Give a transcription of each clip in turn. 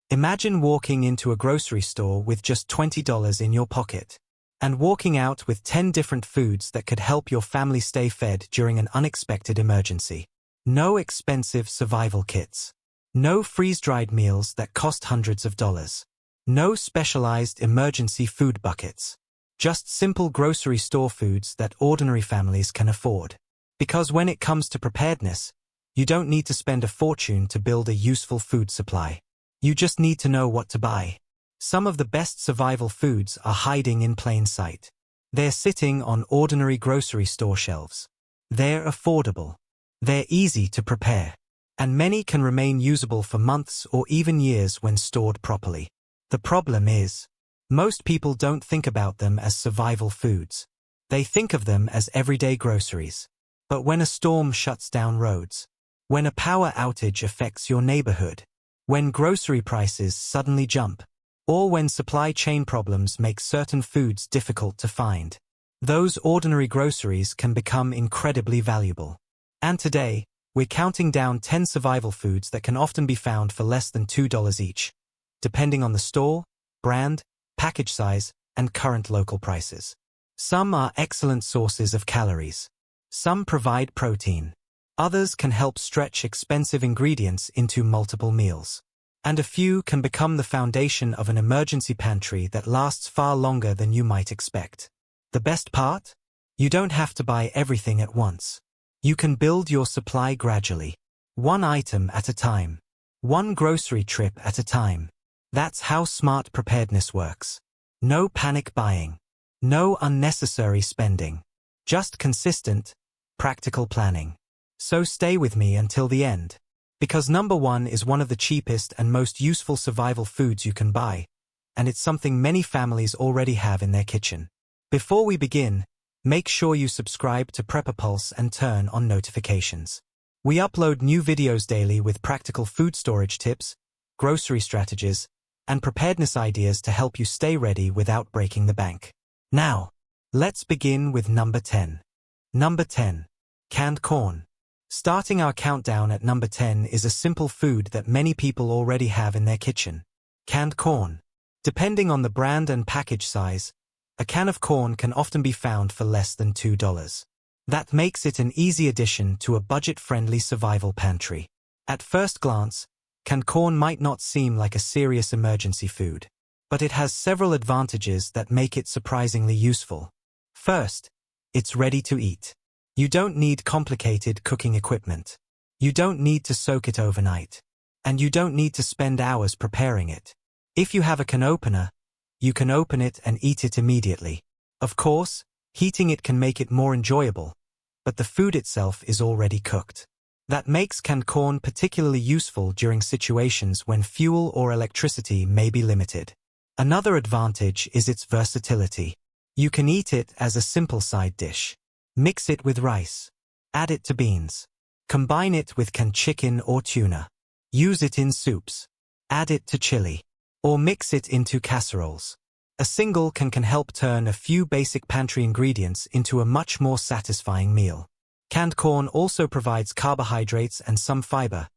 Imagine walking into a grocery store with just $20 in your pocket, and walking out with 10 different foods that could help your family stay fed during an unexpected emergency. No expensive survival kits. No freeze-dried meals that cost hundreds of dollars. No specialized emergency food buckets. Just simple grocery store foods that ordinary families can afford. Because when it comes to preparedness, you don't need to spend a fortune to build a useful food supply. You just need to know what to buy. Some of the best survival foods are hiding in plain sight. They're sitting on ordinary grocery store shelves. They're affordable. They're easy to prepare. And many can remain usable for months or even years when stored properly. The problem is, most people don't think about them as survival foods. They think of them as everyday groceries. But when a storm shuts down roads, when a power outage affects your neighborhood, when grocery prices suddenly jump, or when supply chain problems make certain foods difficult to find, those ordinary groceries can become incredibly valuable. And today, we're counting down 10 survival foods that can often be found for less than $2 each, depending on the store, brand, package size, and current local prices. Some are excellent sources of calories. Some provide protein. Others can help stretch expensive ingredients into multiple meals. And a few can become the foundation of an emergency pantry that lasts far longer than you might expect. The best part? You don't have to buy everything at once. You can build your supply gradually. One item at a time. One grocery trip at a time. That's how smart preparedness works. No panic buying. No unnecessary spending. Just consistent, practical planning. So stay with me until the end. Because number 1 is one of the cheapest and most useful survival foods you can buy, and it's something many families already have in their kitchen. Before we begin, make sure you subscribe to Prepper Pulse and turn on notifications. We upload new videos daily with practical food storage tips, grocery strategies, and preparedness ideas to help you stay ready without breaking the bank. Now, let's begin with number 10. Number 10. Canned corn. Starting our countdown at number 10 is a simple food that many people already have in their kitchen. Canned corn. Depending on the brand and package size, a can of corn can often be found for less than $2. That makes it an easy addition to a budget-friendly survival pantry. At first glance, canned corn might not seem like a serious emergency food, but it has several advantages that make it surprisingly useful. First, it's ready to eat. You don't need complicated cooking equipment. You don't need to soak it overnight. And you don't need to spend hours preparing it. If you have a can opener, you can open it and eat it immediately. Of course, heating it can make it more enjoyable, but the food itself is already cooked. That makes canned corn particularly useful during situations when fuel or electricity may be limited. Another advantage is its versatility. You can eat it as a simple side dish. Mix it with rice. Add it to beans. Combine it with canned chicken or tuna. Use it in soups. Add it to chili. Or mix it into casseroles. A single can help turn a few basic pantry ingredients into a much more satisfying meal. Canned corn also provides carbohydrates and some fiber,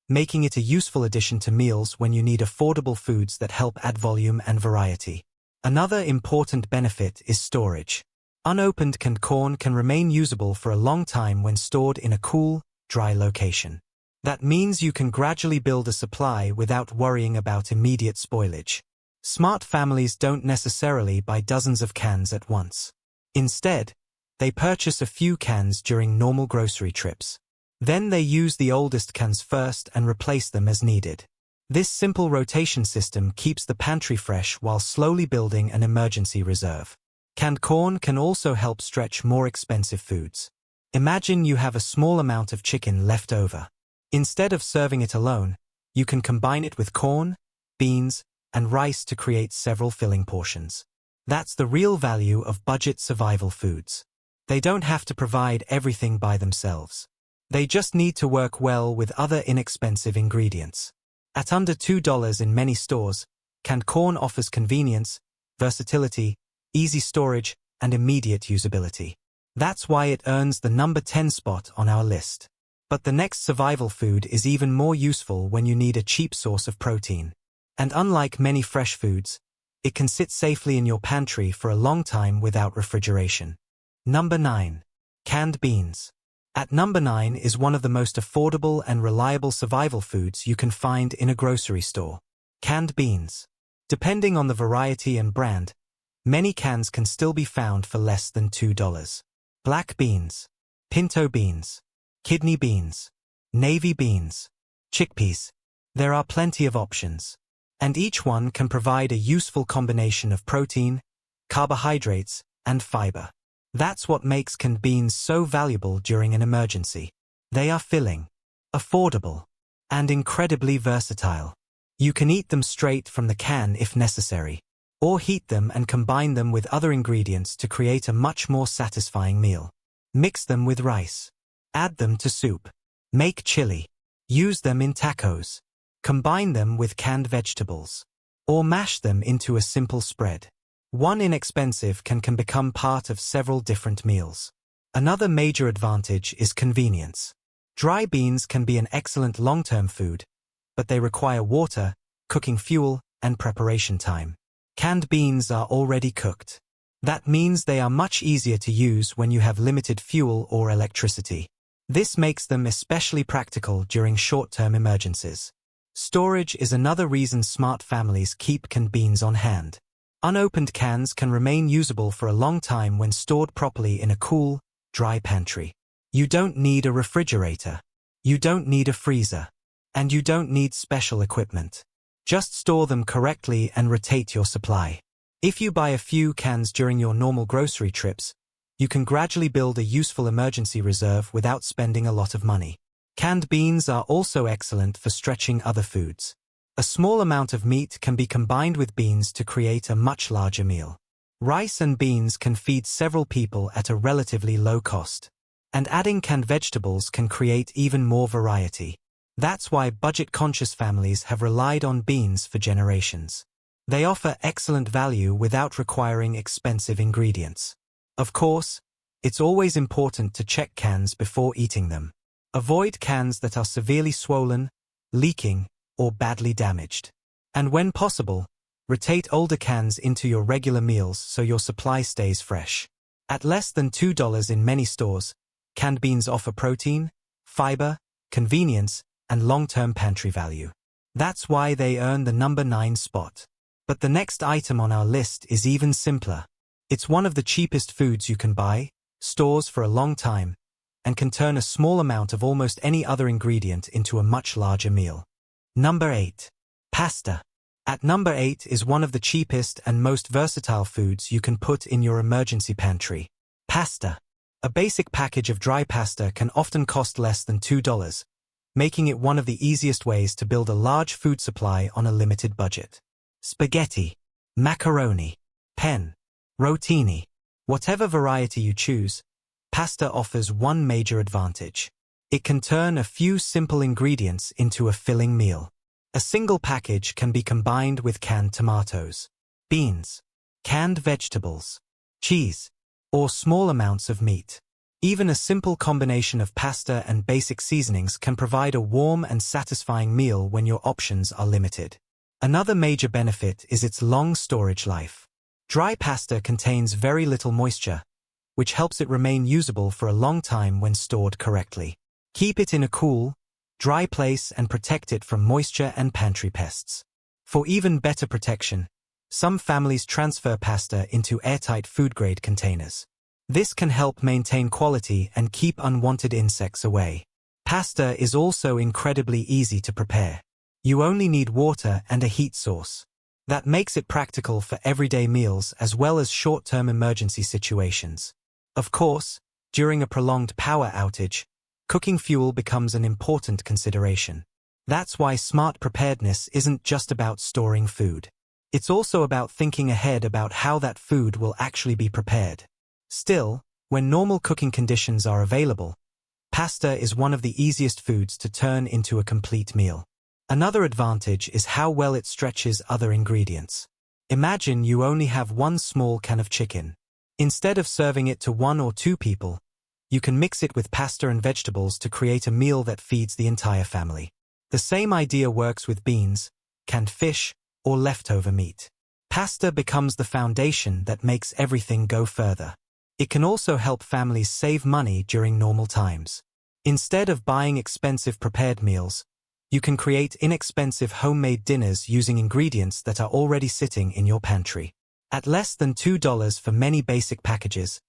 making it a useful addition to meals when you need affordable foods that help add volume and variety. Another important benefit is storage. Unopened canned corn can remain usable for a long time when stored in a cool, dry location. That means you can gradually build a supply without worrying about immediate spoilage. Smart families don't necessarily buy dozens of cans at once. Instead, they purchase a few cans during normal grocery trips. Then they use the oldest cans first and replace them as needed. This simple rotation system keeps the pantry fresh while slowly building an emergency reserve. Canned corn can also help stretch more expensive foods. Imagine you have a small amount of chicken left over. Instead of serving it alone, you can combine it with corn, beans, and rice to create several filling portions. That's the real value of budget survival foods. They don't have to provide everything by themselves. They just need to work well with other inexpensive ingredients. At under $2 in many stores, canned corn offers convenience, versatility, easy storage, and immediate usability. That's why it earns the number 10 spot on our list. But the next survival food is even more useful when you need a cheap source of protein. And unlike many fresh foods, it can sit safely in your pantry for a long time without refrigeration. Number 9. Canned beans. At number 9 is one of the most affordable and reliable survival foods you can find in a grocery store. Canned beans. Depending on the variety and brand, many cans can still be found for less than $2. Black beans, pinto beans, kidney beans, navy beans, chickpeas. There are plenty of options, and each one can provide a useful combination of protein, carbohydrates, and fiber. That's what makes canned beans so valuable during an emergency. They are filling, affordable, and incredibly versatile. You can eat them straight from the can if necessary, or heat them and combine them with other ingredients to create a much more satisfying meal. Mix them with rice. Add them to soup. Make chili. Use them in tacos. Combine them with canned vegetables. Or mash them into a simple spread. One inexpensive can become part of several different meals. Another major advantage is convenience. Dry beans can be an excellent long-term food, but they require water, cooking fuel, and preparation time. Canned beans are already cooked. That means they are much easier to use when you have limited fuel or electricity. This makes them especially practical during short-term emergencies. Storage is another reason smart families keep canned beans on hand. Unopened cans can remain usable for a long time when stored properly in a cool, dry pantry. You don't need a refrigerator. You don't need a freezer. And you don't need special equipment. Just store them correctly and rotate your supply. If you buy a few cans during your normal grocery trips, you can gradually build a useful emergency reserve without spending a lot of money. Canned beans are also excellent for stretching other foods. A small amount of meat can be combined with beans to create a much larger meal. Rice and beans can feed several people at a relatively low cost. And adding canned vegetables can create even more variety. That's why budget-conscious families have relied on beans for generations. They offer excellent value without requiring expensive ingredients. Of course, it's always important to check cans before eating them. Avoid cans that are severely swollen, leaking, or badly damaged. And when possible, rotate older cans into your regular meals so your supply stays fresh. At less than $2 in many stores, canned beans offer protein, fiber, convenience, and long-term pantry value. That's why they earn the number 9 spot. But the next item on our list is even simpler. It's one of the cheapest foods you can buy, stores for a long time, and can turn a small amount of almost any other ingredient into a much larger meal. Number 8. Pasta. At number 8 is one of the cheapest and most versatile foods you can put in your emergency pantry. Pasta. A basic package of dry pasta can often cost less than $2, making it one of the easiest ways to build a large food supply on a limited budget. Spaghetti, macaroni, penne, rotini. Whatever variety you choose, pasta offers one major advantage. It can turn a few simple ingredients into a filling meal. A single package can be combined with canned tomatoes, beans, canned vegetables, cheese, or small amounts of meat. Even a simple combination of pasta and basic seasonings can provide a warm and satisfying meal when your options are limited. Another major benefit is its long storage life. Dry pasta contains very little moisture, which helps it remain usable for a long time when stored correctly. Keep it in a cool, dry place and protect it from moisture and pantry pests. For even better protection, some families transfer pasta into airtight food-grade containers. This can help maintain quality and keep unwanted insects away. Pasta is also incredibly easy to prepare. You only need water and a heat source. That makes it practical for everyday meals as well as short-term emergency situations. Of course, during a prolonged power outage, cooking fuel becomes an important consideration. That's why smart preparedness isn't just about storing food. It's also about thinking ahead about how that food will actually be prepared. Still, when normal cooking conditions are available, pasta is one of the easiest foods to turn into a complete meal. Another advantage is how well it stretches other ingredients. Imagine you only have one small can of chicken. Instead of serving it to 1 or 2 people, you can mix it with pasta and vegetables to create a meal that feeds the entire family. The same idea works with beans, canned fish, or leftover meat. Pasta becomes the foundation that makes everything go further. It can also help families save money during normal times. Instead of buying expensive prepared meals, you can create inexpensive homemade dinners using ingredients that are already sitting in your pantry. At less than $2 for many basic packages,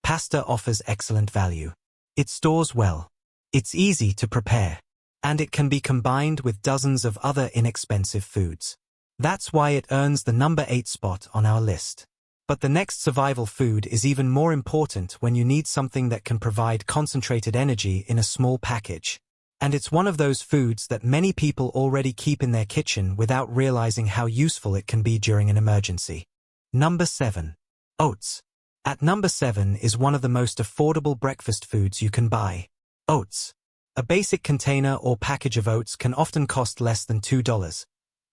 pasta offers excellent value. It stores well. It's easy to prepare. And it can be combined with dozens of other inexpensive foods. That's why it earns the number 8 spot on our list. But the next survival food is even more important when you need something that can provide concentrated energy in a small package. And it's one of those foods that many people already keep in their kitchen without realizing how useful it can be during an emergency. Number 7. Oats. At number 7 is one of the most affordable breakfast foods you can buy. Oats. A basic container or package of oats can often cost less than $2,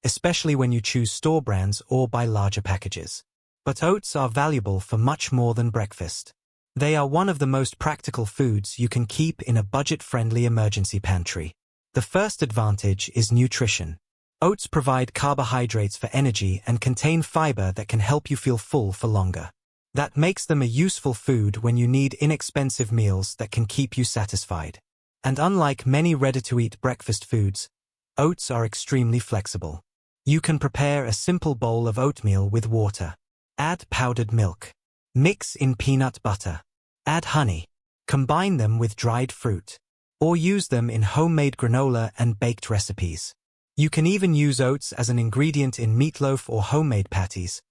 especially when you choose store brands or buy larger packages. But oats are valuable for much more than breakfast. They are one of the most practical foods you can keep in a budget-friendly emergency pantry. The first advantage is nutrition. Oats provide carbohydrates for energy and contain fiber that can help you feel full for longer. That makes them a useful food when you need inexpensive meals that can keep you satisfied. And unlike many ready-to-eat breakfast foods, oats are extremely flexible. You can prepare a simple bowl of oatmeal with water. Add powdered milk. Mix in peanut butter. Add honey. Combine them with dried fruit. Or use them in homemade granola and baked recipes. You can even use oats as an ingredient in meatloaf or homemade patties,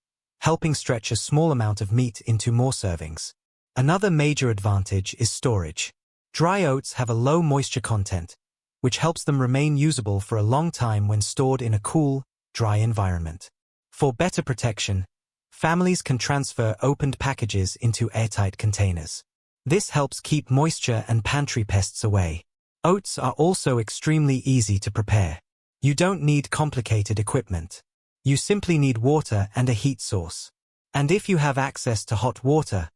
helping stretch a small amount of meat into more servings. Another major advantage is storage. Dry oats have a low moisture content, which helps them remain usable for a long time when stored in a cool, dry environment. For better protection, families can transfer opened packages into airtight containers. This helps keep moisture and pantry pests away. Oats are also extremely easy to prepare. You don't need complicated equipment. You simply need water and a heat source. And if you have access to hot water,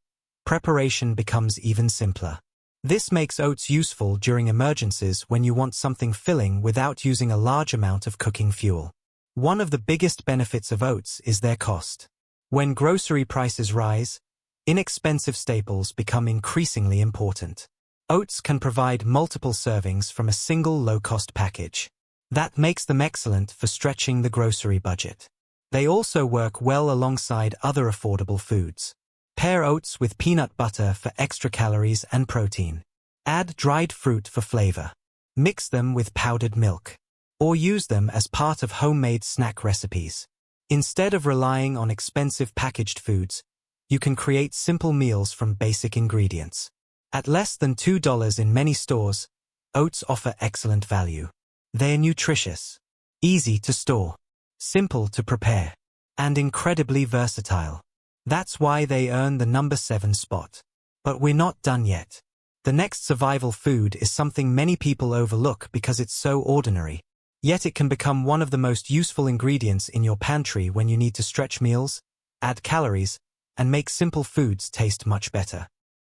preparation becomes even simpler. This makes oats useful during emergencies when you want something filling without using a large amount of cooking fuel. One of the biggest benefits of oats is their cost. When grocery prices rise, inexpensive staples become increasingly important. Oats can provide multiple servings from a single low-cost package. That makes them excellent for stretching the grocery budget. They also work well alongside other affordable foods. Pair oats with peanut butter for extra calories and protein. Add dried fruit for flavor. Mix them with powdered milk. Or use them as part of homemade snack recipes. Instead of relying on expensive packaged foods, you can create simple meals from basic ingredients. At less than $2 in many stores, oats offer excellent value. They're nutritious, easy to store, simple to prepare, and incredibly versatile. That's why they earn the number 7 spot. But we're not done yet. The next survival food is something many people overlook because it's so ordinary. Yet it can become one of the most useful ingredients in your pantry when you need to stretch meals, add calories, and make simple foods taste much better.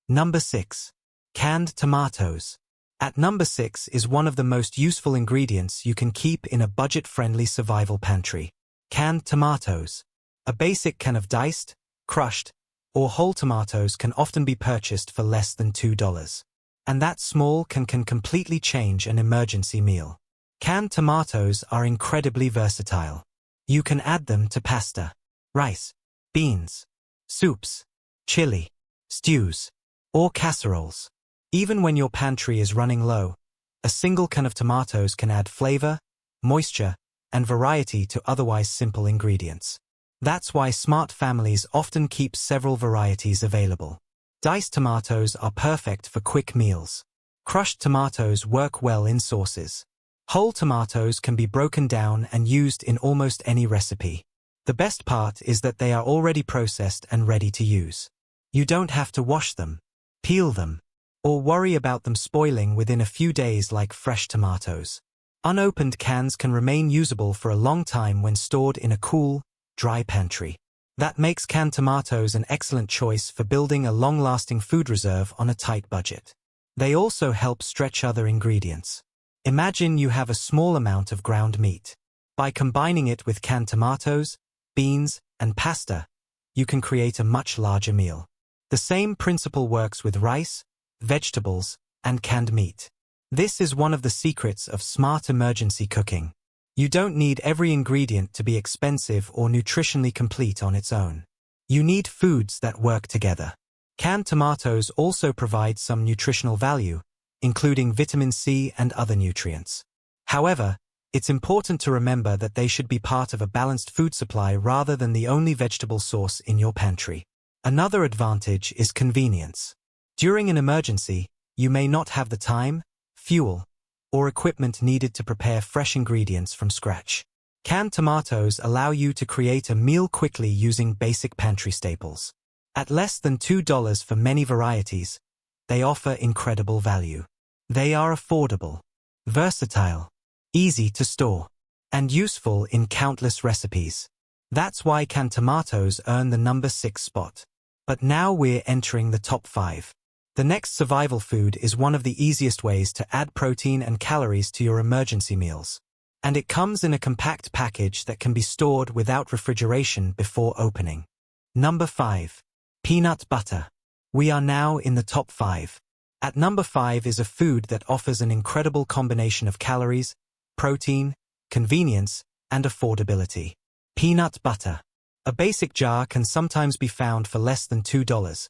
Number 6. Canned tomatoes. At number 6 is one of the most useful ingredients you can keep in a budget-friendly survival pantry. Canned tomatoes. A basic can of diced, crushed, or whole tomatoes can often be purchased for less than $2. And that small can completely change an emergency meal. Canned tomatoes are incredibly versatile. You can add them to pasta, rice, beans, soups, chili, stews, or casseroles. Even when your pantry is running low, a single can of tomatoes can add flavor, moisture, and variety to otherwise simple ingredients. That's why smart families often keep several varieties available. Diced tomatoes are perfect for quick meals. Crushed tomatoes work well in sauces. Whole tomatoes can be broken down and used in almost any recipe. The best part is that they are already processed and ready to use. You don't have to wash them, peel them, or worry about them spoiling within a few days like fresh tomatoes. Unopened cans can remain usable for a long time when stored in a cool, dry pantry. That makes canned tomatoes an excellent choice for building a long-lasting food reserve on a tight budget. They also help stretch other ingredients. Imagine you have a small amount of ground meat. By combining it with canned tomatoes, beans, and pasta, you can create a much larger meal. The same principle works with rice, vegetables, and canned meat. This is one of the secrets of smart emergency cooking. You don't need every ingredient to be expensive or nutritionally complete on its own. You need foods that work together. Canned tomatoes also provide some nutritional value, including vitamin C and other nutrients. However, it's important to remember that they should be part of a balanced food supply rather than the only vegetable source in your pantry. Another advantage is convenience. During an emergency, you may not have the time, fuel, or equipment needed to prepare fresh ingredients from scratch. Canned tomatoes allow you to create a meal quickly using basic pantry staples. At less than $2 for many varieties, they offer incredible value. They are affordable, versatile, easy to store, and useful in countless recipes. That's why canned tomatoes earn the number 6 spot. But now we're entering the top 5. The next survival food is one of the easiest ways to add protein and calories to your emergency meals. And it comes in a compact package that can be stored without refrigeration before opening. Number 5. Peanut butter. We are now in the top 5. At number 5 is a food that offers an incredible combination of calories, protein, convenience, and affordability. Peanut butter. A basic jar can sometimes be found for less than $2,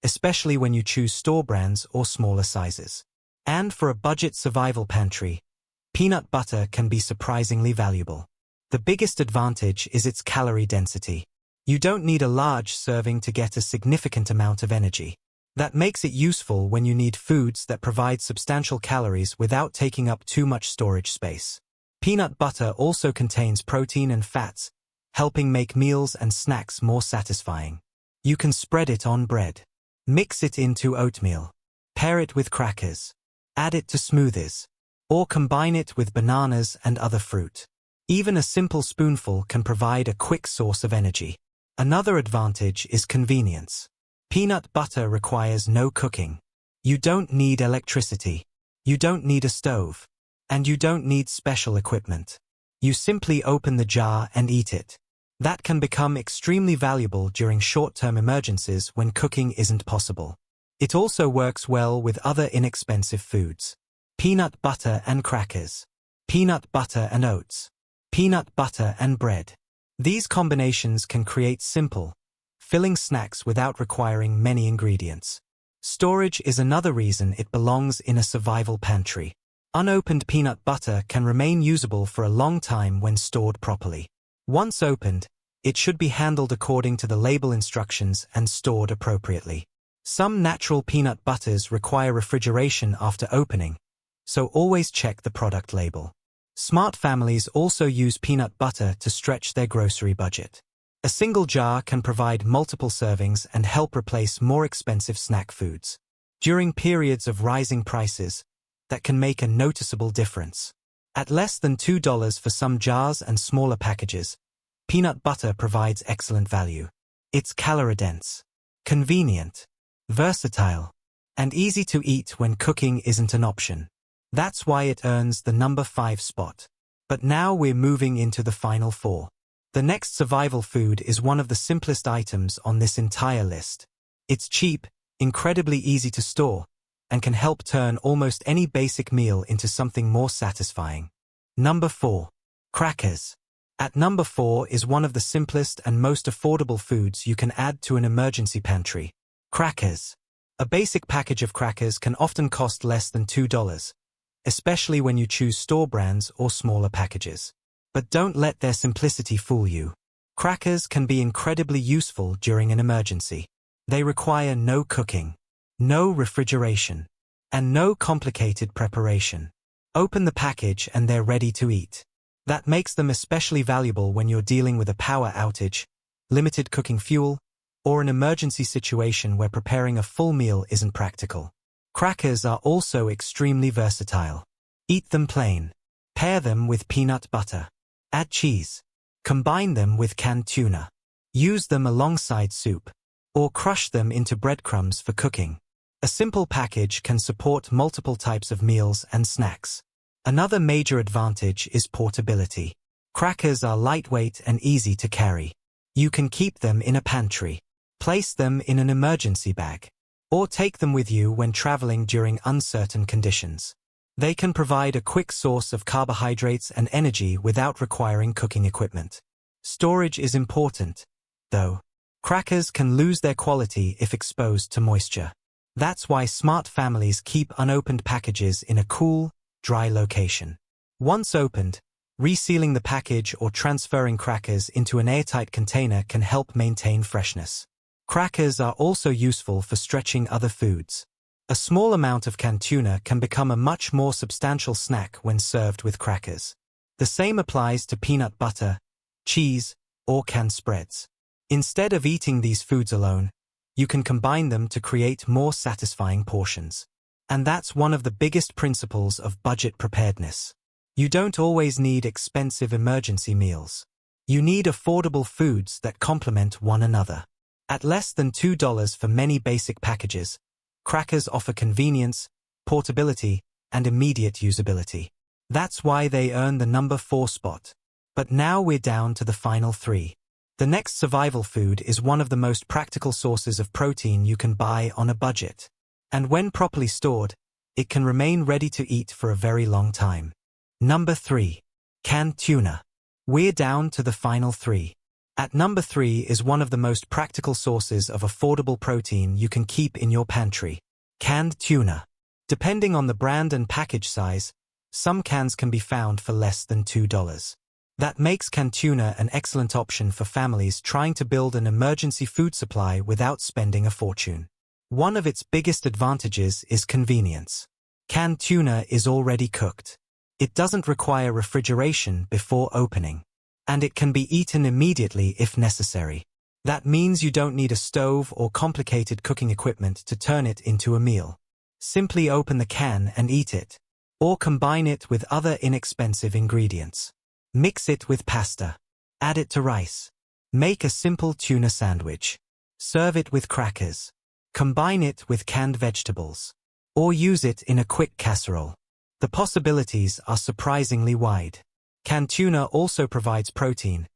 especially when you choose store brands or smaller sizes. And for a budget survival pantry, peanut butter can be surprisingly valuable. The biggest advantage is its calorie density. You don't need a large serving to get a significant amount of energy. That makes it useful when you need foods that provide substantial calories without taking up too much storage space. Peanut butter also contains protein and fats, helping make meals and snacks more satisfying. You can spread it on bread. Mix it into oatmeal. Pair it with crackers. Add it to smoothies. Or combine it with bananas and other fruit. Even a simple spoonful can provide a quick source of energy. Another advantage is convenience. Peanut butter requires no cooking. You don't need electricity. You don't need a stove. And you don't need special equipment. You simply open the jar and eat it. That can become extremely valuable during short-term emergencies when cooking isn't possible. It also works well with other inexpensive foods. Peanut butter and crackers. Peanut butter and oats. Peanut butter and bread. These combinations can create simple, filling snacks without requiring many ingredients. Storage is another reason it belongs in a survival pantry. Unopened peanut butter can remain usable for a long time when stored properly. Once opened, it should be handled according to the label instructions and stored appropriately. Some natural peanut butters require refrigeration after opening, so always check the product label. Smart families also use peanut butter to stretch their grocery budget. A single jar can provide multiple servings and help replace more expensive snack foods. During periods of rising prices, that can make a noticeable difference. At less than $2 for some jars and smaller packages, peanut butter provides excellent value. It's calorie-dense, convenient, versatile, and easy to eat when cooking isn't an option. That's why it earns the number 5 spot. But now we're moving into the final 4. The next survival food is one of the simplest items on this entire list. It's cheap, incredibly easy to store, and can help turn almost any basic meal into something more satisfying. Number 4. Crackers. At number 4 is one of the simplest and most affordable foods you can add to an emergency pantry. Crackers. A basic package of crackers can often cost less than $2, especially when you choose store brands or smaller packages. But don't let their simplicity fool you. Crackers can be incredibly useful during an emergency. They require no cooking, no refrigeration, and no complicated preparation. Open the package and they're ready to eat. That makes them especially valuable when you're dealing with a power outage, limited cooking fuel, or an emergency situation where preparing a full meal isn't practical. Crackers are also extremely versatile. Eat them plain. Pair them with peanut butter. Add cheese. Combine them with canned tuna. Use them alongside soup. Or crush them into breadcrumbs for cooking. A simple package can support multiple types of meals and snacks. Another major advantage is portability. Crackers are lightweight and easy to carry. You can keep them in a pantry, place them in an emergency bag, or take them with you when traveling during uncertain conditions. They can provide a quick source of carbohydrates and energy without requiring cooking equipment. Storage is important, though. Crackers can lose their quality if exposed to moisture. That's why smart families keep unopened packages in a cool, dry location. Once opened, resealing the package or transferring crackers into an airtight container can help maintain freshness. Crackers are also useful for stretching other foods. A small amount of canned tuna can become a much more substantial snack when served with crackers. The same applies to peanut butter, cheese, or canned spreads. Instead of eating these foods alone, you can combine them to create more satisfying portions. And that's one of the biggest principles of budget preparedness. You don't always need expensive emergency meals. You need affordable foods that complement one another. At less than $2 for many basic packages, crackers offer convenience, portability, and immediate usability. That's why they earn the number 4 spot. But now we're down to the final 3. The next survival food is one of the most practical sources of protein you can buy on a budget. And when properly stored, it can remain ready to eat for a very long time. Number 3. Canned tuna. We're down to the final 3. At number 3 is one of the most practical sources of affordable protein you can keep in your pantry. Canned tuna. Depending on the brand and package size, some cans can be found for less than $2. That makes canned tuna an excellent option for families trying to build an emergency food supply without spending a fortune. One of its biggest advantages is convenience. Canned tuna is already cooked. It doesn't require refrigeration before opening. And it can be eaten immediately if necessary. That means you don't need a stove or complicated cooking equipment to turn it into a meal. Simply open the can and eat it. Or combine it with other inexpensive ingredients. Mix it with pasta. Add it to rice. Make a simple tuna sandwich. Serve it with crackers. Combine it with canned vegetables. Or use it in a quick casserole. The possibilities are surprisingly wide. Canned tuna also provides protein,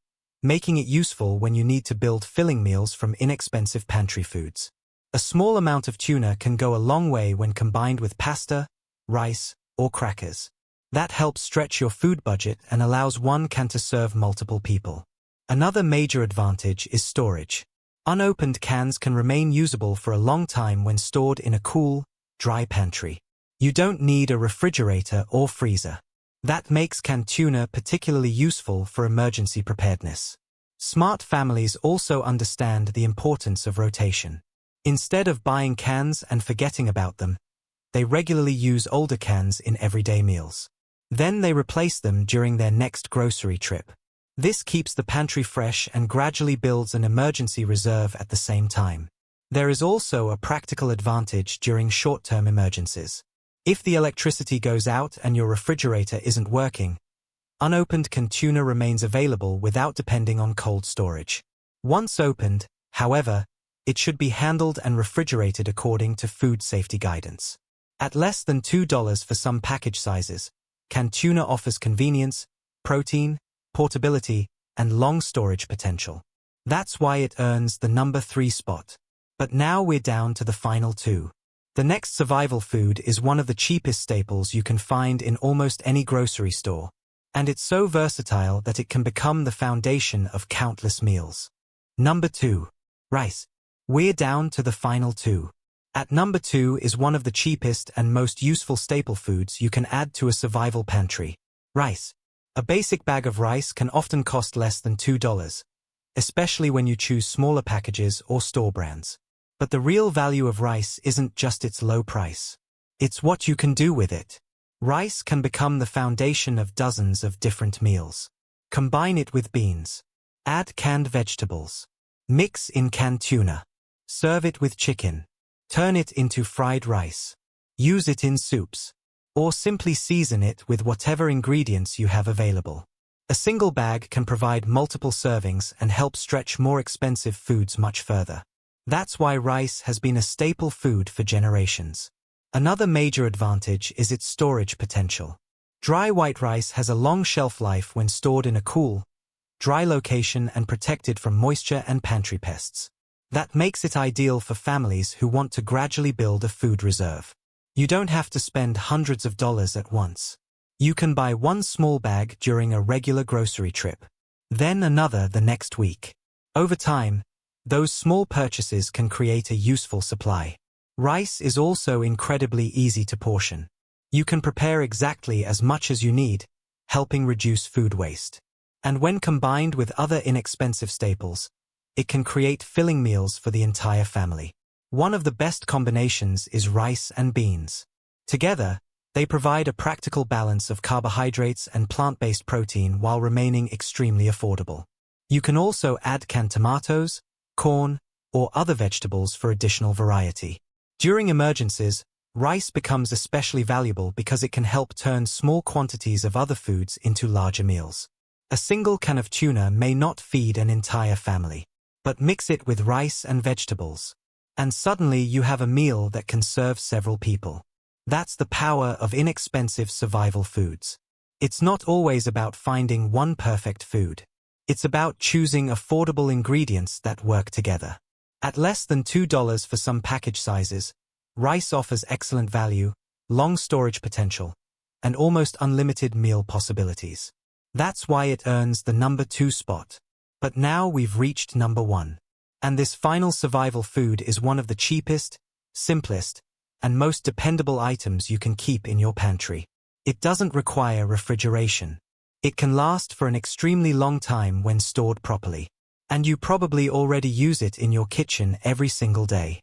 making it useful when you need to build filling meals from inexpensive pantry foods. A small amount of tuna can go a long way when combined with pasta, rice, or crackers. That helps stretch your food budget and allows one can to serve multiple people. Another major advantage is storage. Unopened cans can remain usable for a long time when stored in a cool, dry pantry. You don't need a refrigerator or freezer. That makes canned tuna particularly useful for emergency preparedness. Smart families also understand the importance of rotation. Instead of buying cans and forgetting about them, they regularly use older cans in everyday meals. Then they replace them during their next grocery trip. This keeps the pantry fresh and gradually builds an emergency reserve at the same time. There is also a practical advantage during short-term emergencies. If the electricity goes out and your refrigerator isn't working, unopened canned tuna remains available without depending on cold storage. Once opened, however, it should be handled and refrigerated according to food safety guidance. At less than $2 for some package sizes, canned tuna offers convenience, protein, portability, and long storage potential. That's why it earns the number 3 spot. But now we're down to the final 2. The next survival food is one of the cheapest staples you can find in almost any grocery store, and it's so versatile that it can become the foundation of countless meals. Number 2. Rice. We're down to the final 2. At number 2 is one of the cheapest and most useful staple foods you can add to a survival pantry. Rice. A basic bag of rice can often cost less than $2, especially when you choose smaller packages or store brands. But the real value of rice isn't just its low price. It's what you can do with it. Rice can become the foundation of dozens of different meals. Combine it with beans. Add canned vegetables. Mix in canned tuna. Serve it with chicken. Turn it into fried rice. Use it in soups. Or simply season it with whatever ingredients you have available. A single bag can provide multiple servings and help stretch more expensive foods much further. That's why rice has been a staple food for generations. Another major advantage is its storage potential. Dry white rice has a long shelf life when stored in a cool, dry location and protected from moisture and pantry pests. That makes it ideal for families who want to gradually build a food reserve. You don't have to spend hundreds of dollars at once. You can buy one small bag during a regular grocery trip, then another the next week. Over time, those small purchases can create a useful supply. Rice is also incredibly easy to portion. You can prepare exactly as much as you need, helping reduce food waste. And when combined with other inexpensive staples, it can create filling meals for the entire family. One of the best combinations is rice and beans. Together, they provide a practical balance of carbohydrates and plant-based protein while remaining extremely affordable. You can also add canned tomatoes, corn, or other vegetables for additional variety. During emergencies, rice becomes especially valuable because it can help turn small quantities of other foods into larger meals. A single can of tuna may not feed an entire family, but mix it with rice and vegetables, and suddenly you have a meal that can serve several people. That's the power of inexpensive survival foods. It's not always about finding one perfect food. It's about choosing affordable ingredients that work together. At less than $2 for some package sizes, rice offers excellent value, long storage potential, and almost unlimited meal possibilities. That's why it earns the number 2 spot. But now we've reached number 1. And this final survival food is one of the cheapest, simplest, and most dependable items you can keep in your pantry. It doesn't require refrigeration. It can last for an extremely long time when stored properly. And you probably already use it in your kitchen every single day.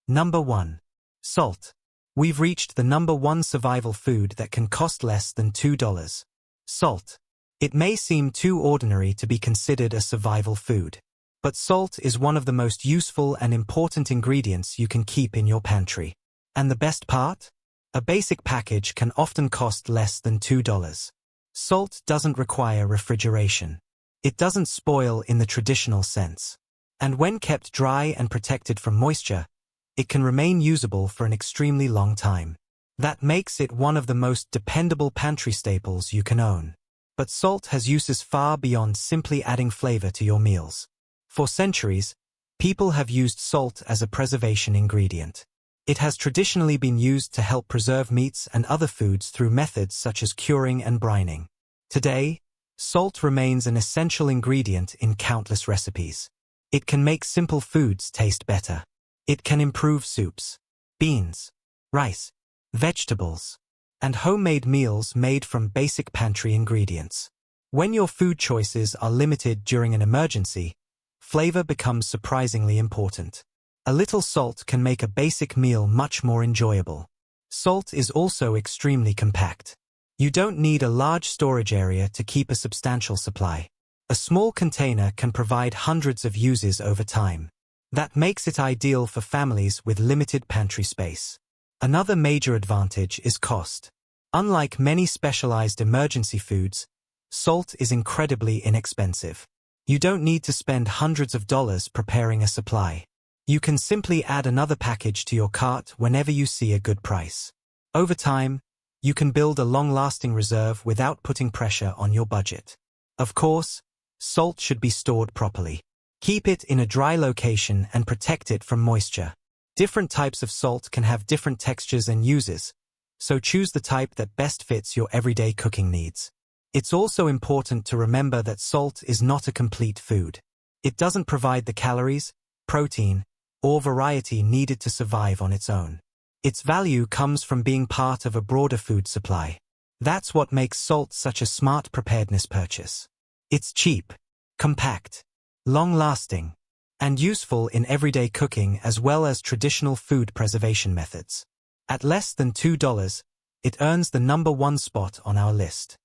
Number 1. Salt. We've reached the number 1 survival food that can cost less than $2. Salt. It may seem too ordinary to be considered a survival food, but salt is one of the most useful and important ingredients you can keep in your pantry. And the best part? A basic package can often cost less than $2. Salt doesn't require refrigeration. It doesn't spoil in the traditional sense. And when kept dry and protected from moisture, it can remain usable for an extremely long time. That makes it one of the most dependable pantry staples you can own. But salt has uses far beyond simply adding flavor to your meals. For centuries, people have used salt as a preservation ingredient. It has traditionally been used to help preserve meats and other foods through methods such as curing and brining. Today, salt remains an essential ingredient in countless recipes. It can make simple foods taste better. It can improve soups, beans, rice, vegetables, and homemade meals made from basic pantry ingredients. When your food choices are limited during an emergency, flavor becomes surprisingly important. A little salt can make a basic meal much more enjoyable. Salt is also extremely compact. You don't need a large storage area to keep a substantial supply. A small container can provide hundreds of uses over time. That makes it ideal for families with limited pantry space. Another major advantage is cost. Unlike many specialized emergency foods, salt is incredibly inexpensive. You don't need to spend hundreds of dollars preparing a supply. You can simply add another package to your cart whenever you see a good price. Over time, you can build a long-lasting reserve without putting pressure on your budget. Of course, salt should be stored properly. Keep it in a dry location and protect it from moisture. Different types of salt can have different textures and uses, so choose the type that best fits your everyday cooking needs. It's also important to remember that salt is not a complete food. It doesn't provide the calories, protein, or variety needed to survive on its own. Its value comes from being part of a broader food supply. That's what makes salt such a smart preparedness purchase. It's cheap, compact, long-lasting, and useful in everyday cooking as well as traditional food preservation methods. At less than $2, it earns the number 1 spot on our list.